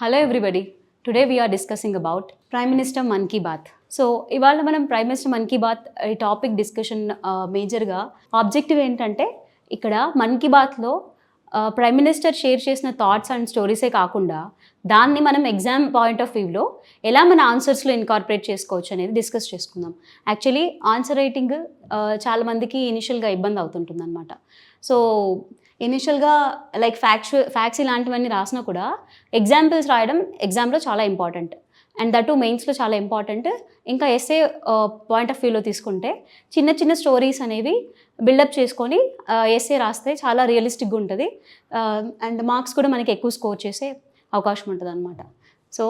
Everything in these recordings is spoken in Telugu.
Hello everybody. Today we are discussing about Prime Minister Mann Ki Baat. So ఇవాళ మనం ప్రైమ్ మినిస్టర్ మన్ కీ బాత్ ఈ టాపిక్ డిస్కషన్ మేజర్గా ఆబ్జెక్టివ్ ఏంటంటే ఇక్కడ మన్ కీ బాత్లో ప్రైమ్ మినిస్టర్ షేర్ చేసిన థాట్స్ అండ్ స్టోరీసే కాకుండా దాన్ని మనం ఎగ్జామ్ పాయింట్ ఆఫ్ వ్యూలో ఎలా మన ఆన్సర్స్లో ఇన్కార్పొరేట్ చేసుకోవచ్చు అనేది డిస్కస్ చేసుకుందాం. యాక్చువల్లీ ఆన్సర్ రైటింగ్ చాలామందికి ఇనిషియల్గా ఇబ్బంది అవుతుంటుంది అనమాట. సో ఇనిషియల్గా లైక్ ఫ్యాక్ట్స్ ఇలాంటివన్నీ రాసినా కూడా ఎగ్జాంపుల్స్ రాయడం ఎగ్జామ్లో చాలా ఇంపార్టెంట్ అండ్ దట్ మెయిన్స్లో చాలా ఇంపార్టెంట్. ఇంకా ఎస్ఏ పాయింట్ ఆఫ్ వ్యూలో తీసుకుంటే చిన్న చిన్న స్టోరీస్ అనేవి బిల్డప్ చేసుకొని ఎస్ఏ రాస్తే చాలా రియలిస్టిక్గా ఉంటుంది అండ్ మార్క్స్ కూడా మనకి ఎక్కువ స్కోర్ చేసే అవకాశం ఉంటుంది అనమాట. So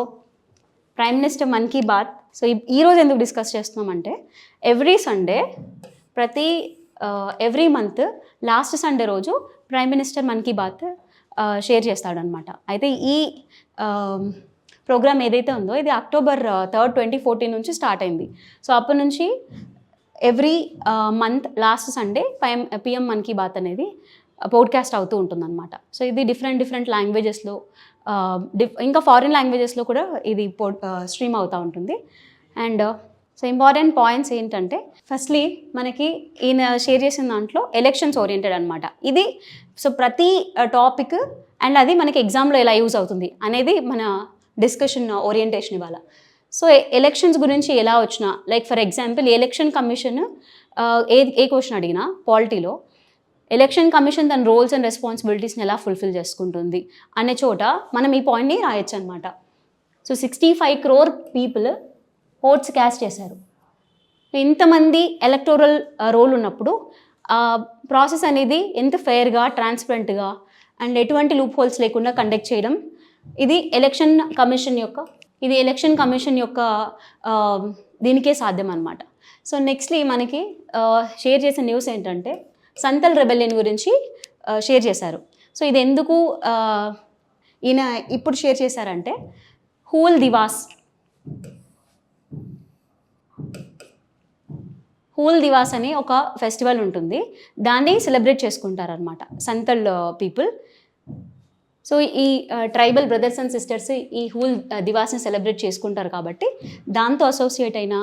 prime minister Mann Ki Baat so ఈరోజు ఎందుకు డిస్కస్ చేస్తున్నామంటే every Sunday every month last Sunday రోజు prime minister Mann Ki Baat share చేస్తాడనమాట. అయితే ఈ ప్రోగ్రామ్ ఏదైతే ఉందో ఇది October 3rd 2014 నుంచి స్టార్ట్ అయింది. సో అప్పటి నుంచి every month last Sunday PM Mann Ki Baat అనేది పోడ్కాస్ట్ అవుతూ ఉంటుందన్నమాట. సో ఇది డిఫరెంట్ లాంగ్వేజెస్లో ఇంకా ఫారిన్ లాంగ్వేజెస్లో కూడా ఇది స్ట్రీమ్ అవుతూ ఉంటుంది. అండ్ సో ఇంపార్టెంట్ పాయింట్స్ ఏంటంటే ఫస్ట్లీ మనకి ఈయన షేర్ చేసిన దాంట్లో ఎలక్షన్స్ ఓరియంటెడ్ అనమాట. ఇది సో ప్రతి టాపిక్ అండ్ అది మనకి ఎగ్జామ్లో ఎలా యూజ్ అవుతుంది అనేది మన డిస్కషన్ ఓరియంటేషన్ ఇవాళ. సో ఎలక్షన్స్ గురించి ఎలా వచ్చినా like for example election commission A question అడిగినా పాలిటీలో ఎలక్షన్ కమిషన్ తన రోల్స్ అండ్ రెస్పాన్సిబిలిటీస్ని ఎలా ఫుల్ఫిల్ చేసుకుంటుంది అనే చోట మనం ఈ పాయింట్ని రాయొచ్చు అనమాట. So 65 crore people votes cast చేశారు. ఇంతమంది ఎలక్టోరల్ రోల్ ఉన్నప్పుడు ప్రాసెస్ అనేది ఎంత ఫెయిర్గా ట్రాన్స్పరెంట్గా అండ్ ఎటువంటి లూప్ హోల్స్ లేకుండా కండక్ట్ చేయడం ఇది ఎలక్షన్ కమిషన్ యొక్క దీనికే సాధ్యం అనమాట. సో నెక్స్ట్లీ మనకి షేర్ చేసిన న్యూస్ ఏంటంటే సంతల్ రెబెలియన్ గురించి షేర్ చేశారు. సో ఇది ఎందుకు ఈయన ఇప్పుడు షేర్ చేశారంటే హూల్ దివాస్ అని ఒక ఫెస్టివల్ ఉంటుంది, దాన్ని సెలబ్రేట్ చేసుకుంటారనమాట సంతల్ పీపుల్. సో ఈ ట్రైబల్ బ్రదర్స్ అండ్ సిస్టర్స్ ఈ హూల్ దివాస్ని సెలబ్రేట్ చేసుకుంటారు కాబట్టి దాంతో అసోసియేట్ అయిన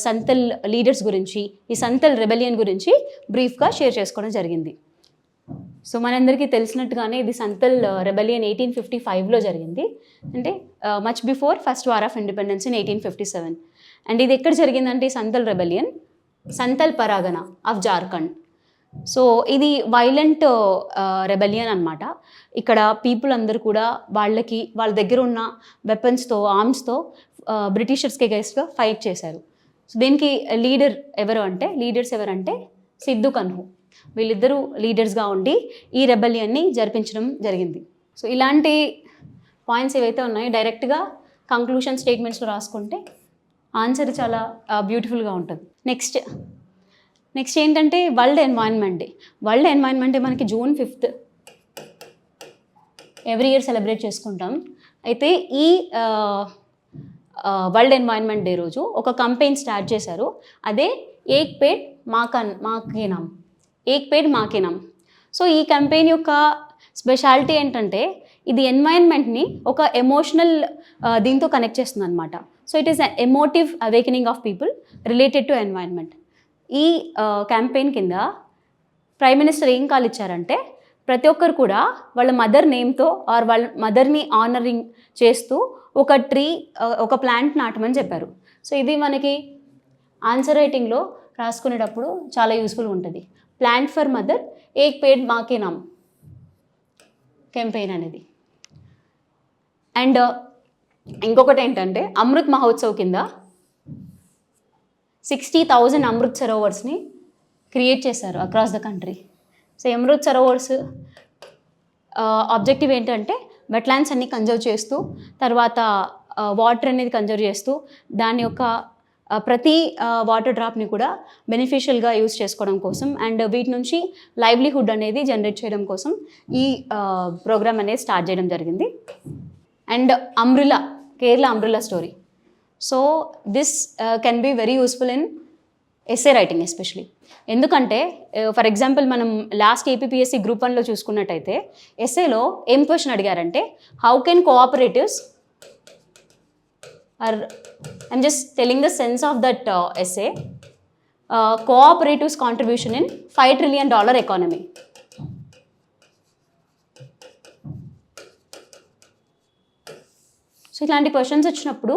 సంతల్ లీడర్స్ గురించి ఈ సంతల్ రెబెలియన్ గురించి బ్రీఫ్గా షేర్ చేసుకోవడం జరిగింది. సో మనందరికీ తెలిసినట్టుగానే ఇది సంతల్ రెబెలియన్ 1855లో జరిగింది, అంటే much before first war of independence in 1857. And ఇది ఎక్కడ జరిగిందంటే ఈ Santhal rebellion Santhal పరాగణ of Jharkhand. So ఇది వైలెంట్ రెబెలియన్ అనమాట. ఇక్కడ పీపుల్ అందరూ కూడా వాళ్ళ దగ్గర ఉన్న వెపన్స్తో ఆర్మ్స్తో బ్రిటిషర్స్కి అగైన్స్ట్గా ఫైట్ చేశారు. సో దీనికి లీడర్స్ ఎవరంటే సిద్ధు కన్హు, వీళ్ళిద్దరూ లీడర్స్గా ఉండి ఈ రెబెలియన్ని జరిపించడం జరిగింది. సో ఇలాంటి పాయింట్స్ ఏవైతే ఉన్నాయో డైరెక్ట్గా కంక్లూషన్ స్టేట్మెంట్స్లో రాసుకుంటే ఆన్సర్ చాలా బ్యూటిఫుల్గా ఉంటుంది. నెక్స్ట్ ఏంటంటే వరల్డ్ ఎన్వైరన్మెంట్ డే మనకి June 5th every year celebrate చేసుకుంటాం. అయితే ఈ వరల్డ్ ఎన్వైరన్మెంట్ డే రోజు ఒక కంపెయిన్ స్టార్ట్ చేశారు, అదే ఏక్ పేడ్ మాకేనాం. సో ఈ కంపెయిన్ యొక్క స్పెషాలిటీ ఏంటంటే ఇది ఎన్వైరన్మెంట్ని ఒక ఎమోషనల్ దీంతో కనెక్ట్ చేస్తుంది అనమాట. So it is emotive awakening of people related to environment. ఈ క్యాంపెయిన్ కింద ప్రైమ్ మినిస్టర్ ఏం కాల్ ఇచ్చారంటే ప్రతి ఒక్కరు కూడా వాళ్ళ మదర్ నేమ్తో ఆర్ వాళ్ళ మదర్ని ఆనరింగ్ చేస్తూ ఒక ప్లాంట్ నాటమని చెప్పారు. సో ఇది మనకి ఆన్సర్ రైటింగ్లో రాసుకునేటప్పుడు చాలా యూస్ఫుల్గా ఉంటుంది. ప్లాంట్ ఫర్ మదర్ ఏక్ పేడ్ మాకేనాం క్యాంపెయిన్ అనేది. అండ్ ఇంకొకటి ఏంటంటే అమృత్ మహోత్సవ్ కింద 60,000 అమృత్ సరోవర్స్ని క్రియేట్ చేశారు across the country. So Amrit సరోవర్స్ ఆబ్జెక్టివ్ ఏంటంటే వెట్లాండ్స్ అన్ని కన్జర్వ్ చేస్తూ తర్వాత వాటర్ అనేది కన్జర్వ్ చేస్తూ దాని యొక్క ప్రతి వాటర్ డ్రాప్ని కూడా బెనిఫిషియల్గా యూజ్ చేసుకోవడం కోసం అండ్ వీటి నుంచి లైవ్లీహుడ్ అనేది జనరేట్ చేయడం కోసం ఈ ప్రోగ్రామ్ అనేది స్టార్ట్ చేయడం జరిగింది. And Kerala umbrella story. So this can be very useful in essay writing especially. ఎందుకంటే ఫర్ ఎగ్జాంపుల్ మనం లాస్ట్ ఏపీపీఎస్సీ Group 1లో చూసుకున్నట్టయితే ఎస్ఏలో ఏం క్వశ్చన్ అడిగారంటే how can cooperatives or I'm just telling the sense of that essay. Cooperatives contribution in $5 trillion economy. So ఇలాంటి క్వశ్చన్స్ వచ్చినప్పుడు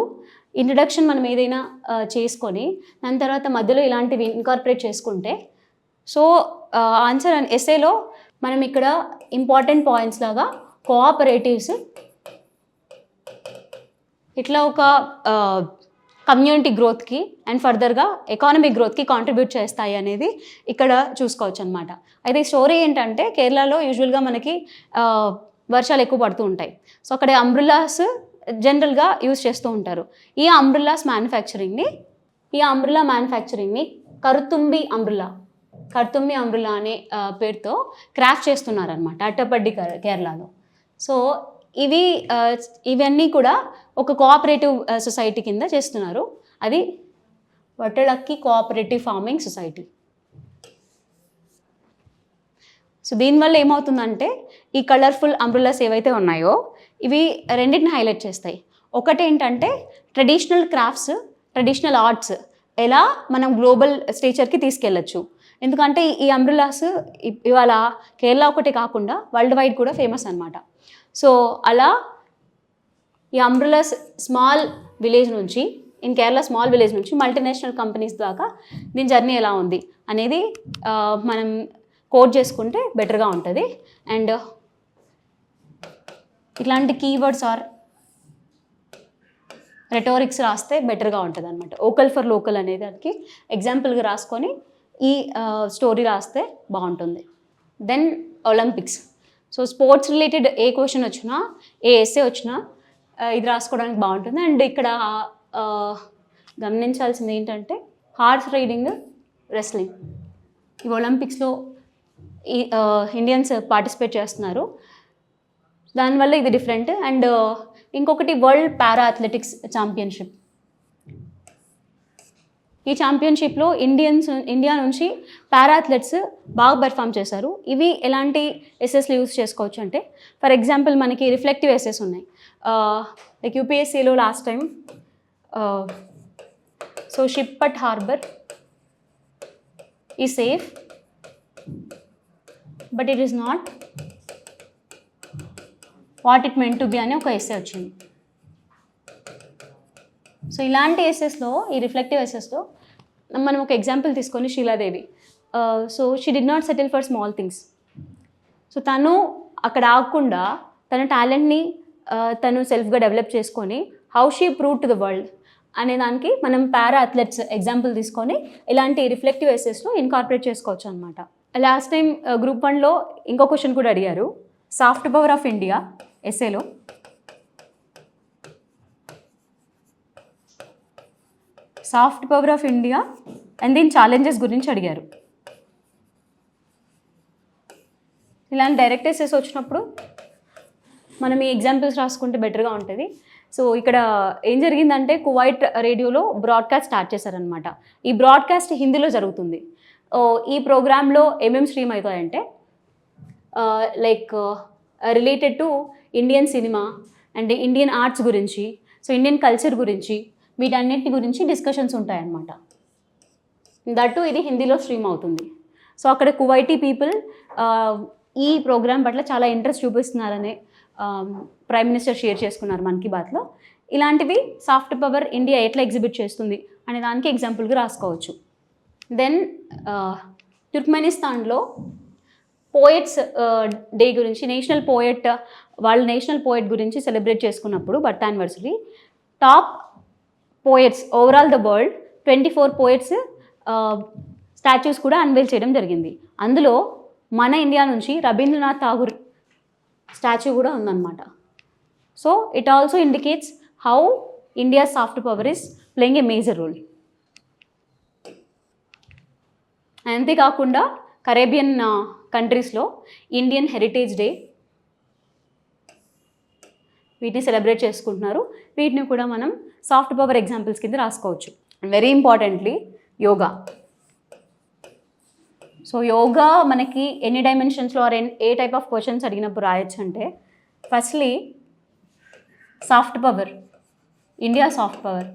ఇంట్రడక్షన్ మనం ఏదైనా చేసుకొని దాని తర్వాత మధ్యలో ఇలాంటివి ఇన్కార్పొరేట్ చేసుకుంటే సో ఆన్సర్ ఎస్ఏలో మనం ఇక్కడ ఇంపార్టెంట్ పాయింట్స్ లాగా కోఆపరేటివ్స్ ఇట్లా ఒక కమ్యూనిటీ గ్రోత్కి అండ్ ఫర్దర్గా ఎకానమిక్ గ్రోత్కి కాంట్రిబ్యూట్ చేస్తాయి అనేది ఇక్కడ చూసుకోవచ్చు అనమాట. అయితే ఈ స్టోరీ ఏంటంటే కేరళలో యూజువల్గా మనకి వర్షాలు ఎక్కువ పడుతూ ఉంటాయి. సో అక్కడ అంబ్రెల్లాస్ జనరల్గా యూజ్ చేస్తూ ఉంటారు. ఈ అంబ్రెల్లా మ్యానుఫ్యాక్చరింగ్ని కరుతుంబి అంబ్రెల్లా అనే పేరుతో క్రాఫ్ట్ చేస్తున్నారనమాట అట్టపడ్డి కేరళలో. సో ఇవన్నీ కూడా ఒక కోఆపరేటివ్ సొసైటీ కింద చేస్తున్నారు. అది వట్టలక్కి కోఆపరేటివ్ ఫార్మింగ్ సొసైటీ. సో దీనివల్ల ఏమవుతుందంటే ఈ కలర్ఫుల్ అంబ్రెల్లాస్ ఏవైతే ఉన్నాయో ఇవి రెండింటిని హైలైట్ చేస్తాయి. ఒకటి ఏంటంటే ట్రెడిషనల్ క్రాఫ్ట్స్, ట్రెడిషనల్ ఆర్ట్స్ ఎలా మనం గ్లోబల్ స్టేచర్కి తీసుకెళ్ళచ్చు. ఎందుకంటే ఈ అంబ్రెల్లాస్ ఇవాళ కేరళ ఒకటే కాకుండా వరల్డ్ వైడ్ కూడా ఫేమస్ అనమాట. సో అలా ఈ అంబ్రెల్లాస్ స్మాల్ విలేజ్ నుంచి మల్టీనేషనల్ కంపెనీస్ దాకా దీని జర్నీ ఎలా ఉంది అనేది మనం కోడ్ చేసుకుంటే బెటర్గా ఉంటుంది. అండ్ ఇట్లాంటి కీవర్డ్స్ ఆర్ రెటోరిక్స్ రాస్తే బెటర్గా ఉంటుంది అనమాట. ఓకల్ ఫర్ లోకల్ అనేది దానికి ఎగ్జాంపుల్గా రాసుకొని ఈ స్టోరీ రాస్తే బాగుంటుంది. Then Olympics. So sports related ఏ క్వశ్చన్ వచ్చినా, ఏ ఎస్సే వచ్చినా ఇది రాసుకోవడానికి బాగుంటుంది. అండ్ ఇక్కడ గమనించాల్సింది ఏంటంటే హార్స్ రైడింగ్, రెస్లింగ్ ఈ ఒలింపిక్స్లో ఈ ఇండియన్స్ పార్టిసిపేట్ చేస్తున్నారు. దానివల్ల ఇది డిఫరెంట్. అండ్ ఇంకొకటి వరల్డ్ పారా అథ్లెటిక్స్ ఛాంపియన్షిప్. ఈ ఛాంపియన్షిప్లో ఇండియా నుంచి పారా అథ్లెట్స్ బాగా పెర్ఫామ్ చేశారు. ఇవి ఎలాంటి ఎస్ఎస్లు యూజ్ చేసుకోవచ్చు అంటే ఫర్ ఎగ్జాంపుల్ మనకి రిఫ్లెక్టివ్ ఎస్ఎస్ ఉన్నాయి. లైక్ యూపీఎస్సీలో last time so ship at harbour is safe but it is not what it meant to be అని ఒక ఎస్సే వచ్చింది. సో ఇలాంటి ఎస్ఎస్లో, ఈ రిఫ్లెక్టివ్ ఎస్ఎస్లో మనం ఒక ఎగ్జాంపుల్ తీసుకొని Sheeladevi. So she did not settle for small things. So తను అక్కడ ఆగకుండా తన టాలెంట్ని తను సెల్ఫ్గా డెవలప్ చేసుకొని how she prove to the world అనే దానికి మనం పారా అథ్లెట్స్ ఎగ్జాంపుల్ తీసుకొని ఇలాంటి రిఫ్లెక్టివ్ ఎస్ఎస్లో ఇన్కార్పొరేట్ చేసుకోవచ్చు అనమాట. లాస్ట్ టైం గ్రూప్ 1లో ఇంకో క్వశ్చన్ కూడా అడిగారు. సాఫ్ట్ పవర్ ఆఫ్ ఇండియా ఎస్ఏలో soft power of India and దీని ఛాలెంజెస్ గురించి అడిగారు. ఇలాంటి డైరెక్ట్ ఎస్ఎస్ వచ్చినప్పుడు మనం ఈ ఎగ్జాంపుల్స్ రాసుకుంటే బెటర్గా ఉంటుంది. సో ఇక్కడ ఏం జరిగిందంటే కువైట్ రేడియోలో బ్రాడ్కాస్ట్ స్టార్ట్ చేశారనమాట. ఈ బ్రాడ్కాస్ట్ హిందీలో జరుగుతుంది. ఈ ప్రోగ్రాంలో ఏమేమి స్ట్రీమ్ అవుతాయంటే like related to Indian cinema and Indian arts గురించి, సో ఇండియన్ కల్చర్ గురించి, వీటన్నిటి గురించి డిస్కషన్స్ ఉంటాయన్నమాట. దట్టు ఇది హిందీలో స్ట్రీమ్ అవుతుంది. సో అక్కడ కువైటీ పీపుల్ ఈ ప్రోగ్రామ్ పట్ల చాలా ఇంట్రెస్ట్ చూపిస్తున్నారని ప్రైమ్ మినిస్టర్ షేర్ చేసుకున్నారు మన్ కీ బాత్లో. ఇలాంటివి సాఫ్ట్ పవర్ ఇండియా ఎట్లా ఎగ్జిబిట్ చేస్తుంది అనే దానికి ఎగ్జాంపుల్గా రాసుకోవచ్చు. దెన్ తుర్క్మెనిస్తాన్లో పోయట్స్ డే గురించి, నేషనల్ పోయట్ గురించి సెలబ్రేట్ చేసుకున్నప్పుడు birth anniversary top poets overall the world 24 poets statues కూడా అన్వెయిల్ చేయడం జరిగింది. అందులో మన ఇండియా నుంచి రవీంద్రనాథ్ ఠాగూర్ స్టాచ్యూ కూడా ఉందన్నమాట. So it also indicates how India soft power is playing a major role. అంతేకాకుండా కరేబియన్ కంట్రీస్లో ఇండియన్ హెరిటేజ్ డే వీటిని సెలబ్రేట్ చేసుకుంటున్నారు. వీటిని కూడా మనం సాఫ్ట్ పవర్ ఎగ్జాంపుల్స్ కింద రాసుకోవచ్చు. Very importantly yoga. So yoga మనకి ఎన్ని డైమెన్షన్స్లో ఆర్ ఏ టైప్ ఆఫ్ క్వశ్చన్స్ అడిగినప్పుడు రాయొచ్చు అంటే firstly soft power India soft power,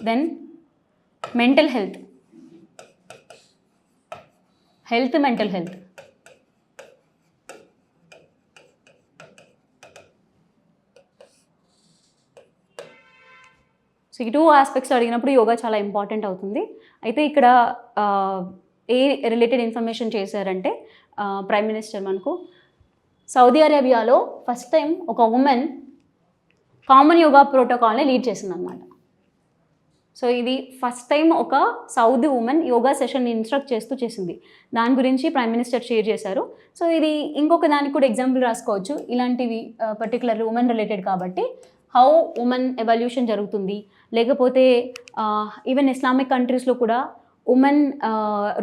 then mental health, mental health, so ఈ 2 ఆస్పెక్ట్స్ అడిగినప్పుడు యోగా చాలా ఇంపార్టెంట్ అవుతుంది. అయితే ఇక్కడ ఏ రిలేటెడ్ ఇన్ఫర్మేషన్ చేశారంటే ప్రైమ్ మినిస్టర్ మనకు సౌదీ అరేబియాలో ఫస్ట్ టైం ఒక ఉమెన్ కామన్ యోగా ప్రోటోకాల్ని లీడ్ చేసిందనమాట. సో ఇది ఫస్ట్ టైం ఒక సౌదీ ఉమెన్ యోగా సెషన్ని ఇన్స్ట్రక్ట్ చేస్తూ చేసింది. దాని గురించి ప్రైమ్ మినిస్టర్ షేర్ చేశారు. సో ఇది ఇంకొక దానికి కూడా ఎగ్జాంపుల్ రాసుకోవచ్చు. ఇలాంటివి పర్టికులర్ ఉమెన్ రిలేటెడ్ కాబట్టి హౌ ఉమెన్ ఎవల్యూషన్ జరుగుతుంది, లేకపోతే ఈవెన్ ఇస్లామిక్ కంట్రీస్లో కూడా ఉమెన్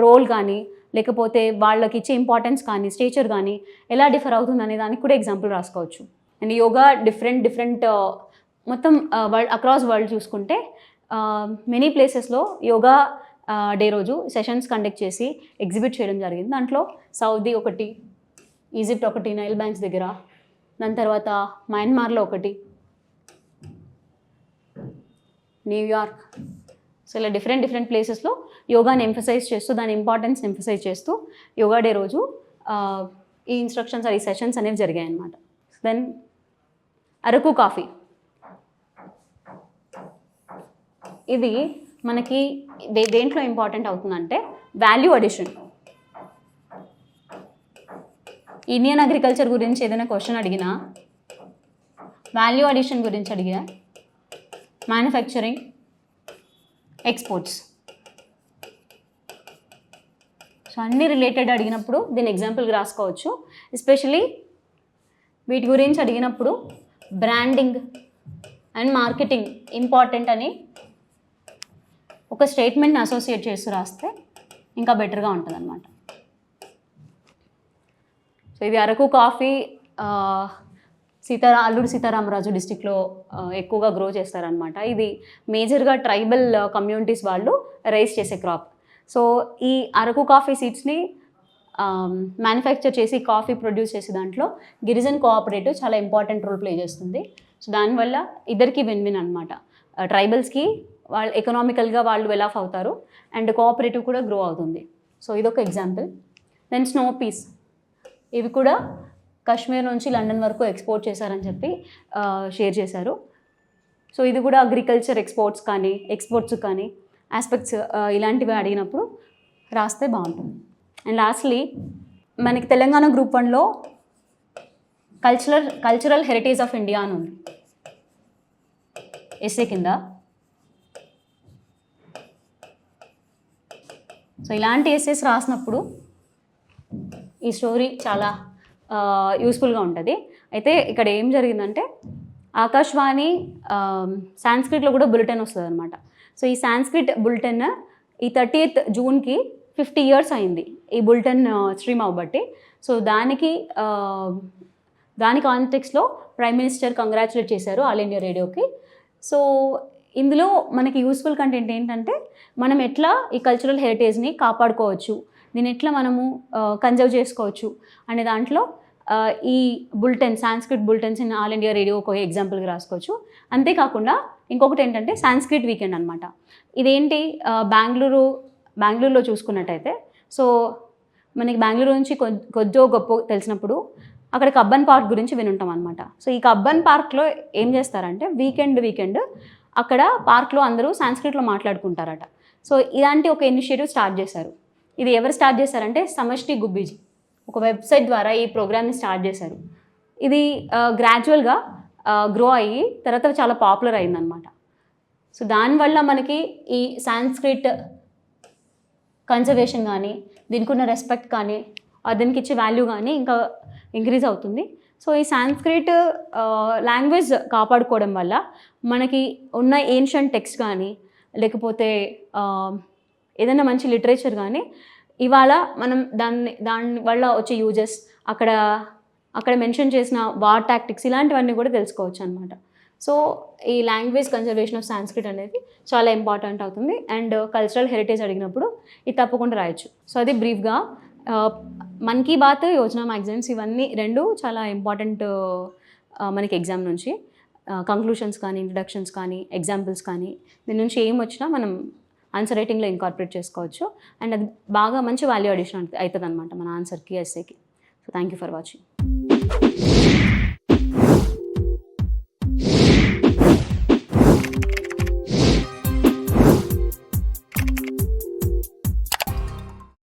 రోల్ కానీ లేకపోతే వాళ్ళకి ఇచ్చే ఇంపార్టెన్స్ కానీ స్టేచర్ కానీ ఎలా డిఫర్ అవుతుంది అనే దానికి కూడా ఎగ్జాంపుల్ రాసుకోవచ్చు. అండ్ యోగా డిఫరెంట్ మొత్తం అక్రాస్ వరల్డ్ చూసుకుంటే మెనీ ప్లేసెస్లో యోగా డే రోజు సెషన్స్ కండక్ట్ చేసి ఎగ్జిబిట్ చేయడం జరిగింది. దాంట్లో సౌదీ ఒకటి, ఈజిప్ట్ ఒకటి నైల్ బ్యాంక్స్ దగ్గర, దాని తర్వాత మయన్మార్లో ఒకటి, న్యూయార్క్. సో ఇలా డిఫరెంట్ ప్లేసెస్లో యోగాని ఎంఫసైజ్ చేస్తూ దాని ఇంపార్టెన్స్ ఎంఫసైజ్ చేస్తూ యోగా డే రోజు ఈ ఇన్స్ట్రక్షన్స్ ఈ సెషన్స్ అనేవి జరిగాయి అన్నమాట. దెన్ అరకు కాఫీ, ఇది మనకి దేంట్లో ఇంపార్టెంట్ అవుతుందంటే వాల్యూ అడిషన్. ఇండియన్ అగ్రికల్చర్ గురించి ఏదైనా క్వశ్చన్ అడిగినా, వాల్యూ అడిషన్ గురించి అడిగా, మ్యానుఫ్యాక్చరింగ్, ఎక్స్పోర్ట్స్, సో అన్నీ రిలేటెడ్ అడిగినప్పుడు దీని ఎగ్జాంపుల్గా రాసుకోవచ్చు. ఎస్పెషలీ వీటి గురించి అడిగినప్పుడు బ్రాండింగ్ అండ్ మార్కెటింగ్ ఇంపార్టెంట్ అని ఒక స్టేట్మెంట్ని అసోసియేట్ చేస్తూ రాస్తే ఇంకా బెటర్గా ఉంటుంది అన్నమాట. సో ఇది అరకు కాఫీ అల్లూరు సీతారామరాజు డిస్టిక్లో ఎక్కువగా గ్రో చేస్తారనమాట. ఇది మేజర్గా ట్రైబల్ కమ్యూనిటీస్ వాళ్ళు రైస్ చేసే క్రాప్. సో ఈ అరకు కాఫీ సీడ్స్ని మ్యానుఫ్యాక్చర్ చేసి కాఫీ ప్రొడ్యూస్ చేసే దాంట్లో గిరిజన్ కోఆపరేటివ్ చాలా ఇంపార్టెంట్ రోల్ ప్లే చేస్తుంది. సో దానివల్ల ఇద్దరికి విన్ అనమాట. ట్రైబల్స్కి వాళ్ళు ఎకనామికల్గా వాళ్ళు వెల్ ఆఫ్ అవుతారు అండ్ కోఆపరేటివ్ కూడా గ్రో అవుతుంది. సో ఇదొక ఎగ్జాంపుల్. దెన్ స్నో పీస్, ఇవి కూడా కాశ్మీర్ నుంచి లండన్ వరకు ఎక్స్పోర్ట్ చేశారని చెప్పి షేర్ చేశారు. సో ఇది కూడా అగ్రికల్చర్ ఎక్స్పోర్ట్స్ కానీ ఆస్పెక్ట్స్ ఇలాంటివి అడిగినప్పుడు రాస్తే బాగుంటుంది. అండ్ లాస్ట్లీ మనకి తెలంగాణ గ్రూప్ 1లో కల్చరల్ హెరిటేజ్ ఆఫ్ ఇండియా అని ఉంది ఎస్ఏ కింద. సో ఇలాంటి ఎస్సేస్ రాసినప్పుడు ఈ స్టోరీ చాలా యూస్ఫుల్గా ఉంటుంది. అయితే ఇక్కడ ఏం జరిగిందంటే ఆకాశవాణి సాంస్క్రిట్లో కూడా బులెటిన్ వస్తుంది అనమాట. సో ఈ సాంస్క్రిట్ బులెటిన్ ఈ 30th జూన్కి 50 years అయింది ఈ బులెటిన్ స్ట్రీమ్ అవ్వబట్టి. సో దాని కాంటెక్స్లో ప్రైమ్ మినిస్టర్ కంగ్రాచులేట్ చేశారు ఆల్ ఇండియా రేడియోకి. సో ఇందులో మనకి యూస్ఫుల్ కంటెంట్ ఏంటంటే మనం ఎట్లా ఈ కల్చరల్ హెరిటేజ్ని కాపాడుకోవచ్చు, దీన్ని ఎట్లా మనము కన్జర్వ్ చేసుకోవచ్చు అనే దాంట్లో ఈ Sanskrit bulletins in all India radio ఒక ఎగ్జాంపుల్గా రాసుకోవచ్చు. అంతేకాకుండా ఇంకొకటి ఏంటంటే సాంస్క్రిట్ వీకెండ్ అనమాట. ఇదేంటి బెంగళూరులో చూసుకున్నట్టయితే, సో మనకి బెంగళూరు నుంచి కొద్దో గొప్ప తెలిసినప్పుడు అక్కడ కబ్బన్ పార్క్ గురించి వినుంటాం అనమాట. సో ఈ కబ్బన్ పార్క్లో ఏం చేస్తారంటే వీకెండ్ అక్కడ పార్క్లో అందరూ సాంస్క్రిట్లో మాట్లాడుకుంటారట. సో ఇలాంటి ఒక ఇనిషియేటివ్ స్టార్ట్ చేశారు. ఇది ఎవరు స్టార్ట్ చేశారంటే సమష్టి గుబ్బీజీ ఒక వెబ్సైట్ ద్వారా ఈ ప్రోగ్రామ్ని స్టార్ట్ చేశారు. ఇది గ్రాడ్యువల్గా గ్రో అయ్యి తర్వాత చాలా పాపులర్ అయిందనమాట. సో దానివల్ల మనకి ఈ సాంస్క్రిట్ కన్జర్వేషన్ కానీ దీనికి ఉన్న రెస్పెక్ట్ కానీ దీనికి ఇచ్చే వాల్యూ కానీ ఇంకా ఇంక్రీజ్ అవుతుంది. సో ఈ సాంస్క్రిట్ లాంగ్వేజ్ కాపాడుకోవడం వల్ల మనకి ఉన్న ఏన్షియంట్ టెక్స్ట్ కానీ లేకపోతే ఏదైనా మంచి లిటరేచర్ కానీ ఇవాళ మనం దాని వల్ల వచ్చే యూజెస్ అక్కడ మెన్షన్ చేసిన వార్ టాక్టిక్స్ ఇలాంటివన్నీ కూడా తెలుసుకోవచ్చు అనమాట. సో ఈ లాంగ్వేజ్ కన్జర్వేషన్ ఆఫ్ సాంస్క్రిట్ అనేది చాలా ఇంపార్టెంట్ అవుతుంది. అండ్ కల్చరల్ హెరిటేజ్ అడిగినప్పుడు ఇది తప్పకుండా రాయొచ్చు. సో అది బ్రీఫ్గా మన్ కీ బాత్, యోజన మ్యాగజైన్స్ ఇవన్నీ రెండు చాలా ఇంపార్టెంట్ మనకి ఎగ్జామ్ నుంచి కంక్లూషన్స్ కానీ, ఇంట్రడక్షన్స్ కానీ, ఎగ్జాంపుల్స్ కానీ, దీని నుంచి ఏం వచ్చినా మనం ఆన్సర్ రైటింగ్లో ఇంకార్పొరేట్ చేసుకోవచ్చు. అండ్ అది బాగా మంచి వాల్యూ అడిషన్ అవుతుంది అనమాట మన ఆన్సర్కి, ఎస్సేకి. So thank you for watching.